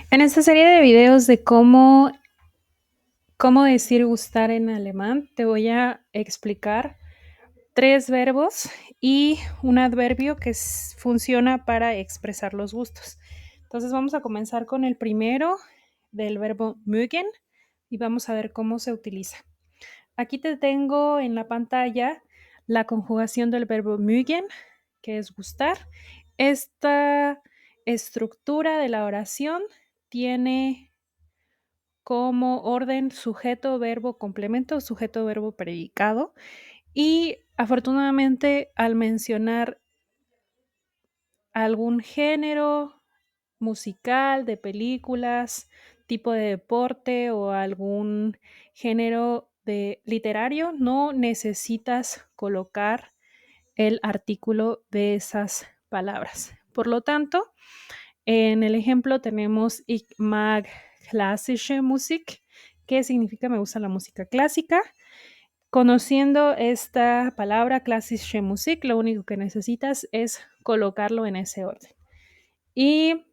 En esta serie de videos de cómo decir gustar en alemán, te voy a explicar 3 verbos y un adverbio que funciona para expresar los gustos. Entonces vamos a comenzar con el primero del verbo mögen y vamos a ver cómo se utiliza. Aquí te tengo en la pantalla la conjugación del verbo mögen, que es gustar. Esta estructura de la oración tiene como orden sujeto, verbo, complemento, sujeto, verbo, predicado. Y afortunadamente al mencionar algún género musical, de películas, tipo de deporte o algún género de literario, no necesitas colocar el artículo de esas palabras. Por lo tanto, en el ejemplo tenemos Ich mag klassische Musik, que significa me gusta la música clásica. Conociendo esta palabra klassische Musik, lo único que necesitas es colocarlo en ese orden. Y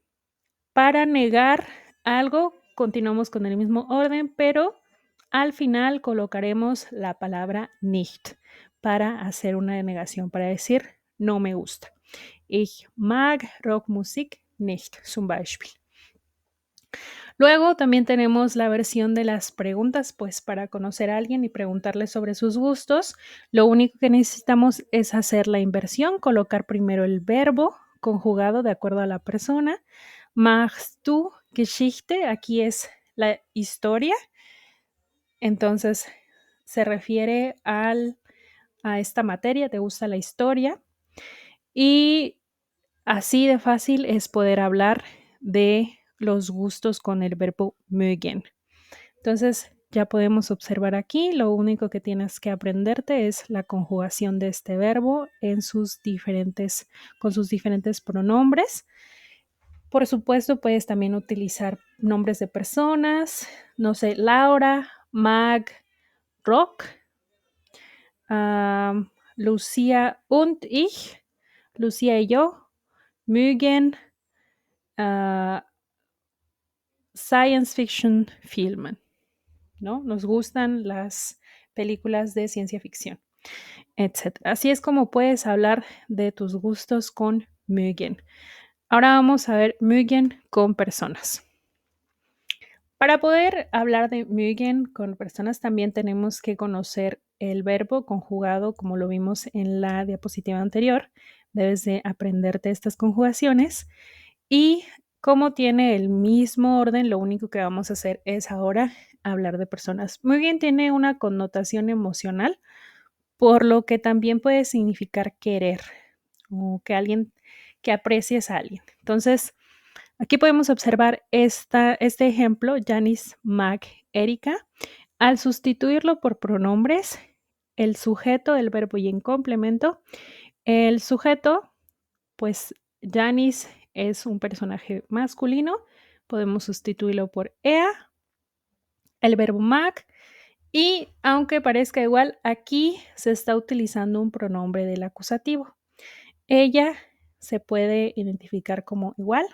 para negar algo, continuamos con el mismo orden, pero al final colocaremos la palabra nicht para hacer una negación, para decir no me gusta. Ich mag Rockmusik nicht, zum Beispiel. Luego también tenemos la versión de las preguntas, pues para conocer a alguien y preguntarle sobre sus gustos, lo único que necesitamos es hacer la inversión, colocar primero el verbo conjugado de acuerdo a la persona. Machst du Geschichte? Aquí es la historia. Entonces se refiere a esta materia, te gusta la historia. Y así de fácil es poder hablar de los gustos con el verbo mögen. Entonces, ya podemos observar aquí, lo único que tienes que aprenderte es la conjugación de este verbo con sus diferentes pronombres. Por supuesto, puedes también utilizar nombres de personas, no sé, Laura, Mag, Rock, Lucía und ich, Lucía y yo, mögen, Science Fiction Filmen, ¿no? Nos gustan las películas de ciencia ficción, etc. Así es como puedes hablar de tus gustos con mögen. Ahora vamos a ver mögen con personas. Para poder hablar de mögen con personas también tenemos que conocer el verbo conjugado como lo vimos en la diapositiva anterior. Debes de aprenderte estas conjugaciones y como tiene el mismo orden, lo único que vamos a hacer es ahora hablar de personas. Mögen tiene una connotación emocional, por lo que también puede significar querer o que aprecies a alguien. Entonces, aquí podemos observar este ejemplo, Janice mag Erika. Al sustituirlo por pronombres, el sujeto del verbo y en complemento, el sujeto, pues Janice es un personaje masculino, podemos sustituirlo por ea, el verbo mag, y aunque parezca igual, aquí se está utilizando un pronombre del acusativo. Ella se puede identificar como igual,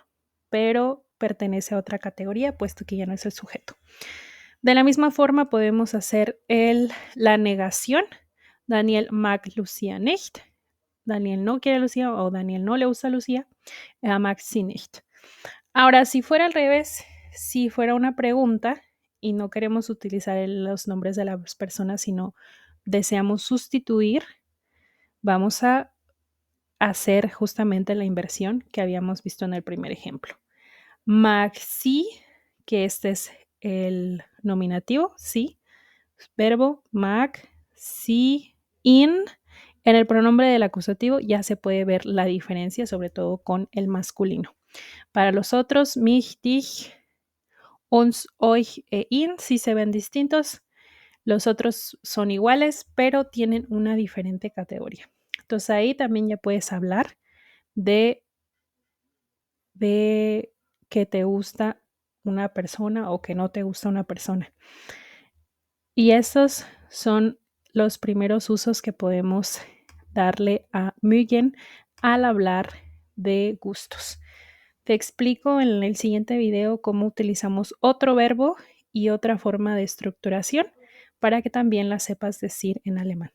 pero pertenece a otra categoría, puesto que ya no es el sujeto. De la misma forma podemos hacer la negación. Daniel mag Lucía nicht. Daniel no quiere a Lucía o Daniel no le gusta a Lucía. Mag sie nicht. Ahora, si fuera al revés, si fuera una pregunta y no queremos utilizar los nombres de las personas, sino deseamos sustituir, vamos a hacer justamente la inversión que habíamos visto en el primer ejemplo. Mag sie, que este es el nominativo, sí, verbo mag, sie, in. En el pronombre del acusativo ya se puede ver la diferencia, sobre todo con el masculino. Para los otros, mich, dich, uns, euch e in, sí se ven distintos. Los otros son iguales, pero tienen una diferente categoría. Entonces ahí también ya puedes hablar de que te gusta una persona o que no te gusta una persona. Y esos son los primeros usos que podemos darle a mögen al hablar de gustos. Te explico en el siguiente video cómo utilizamos otro verbo y otra forma de estructuración para que también la sepas decir en alemán.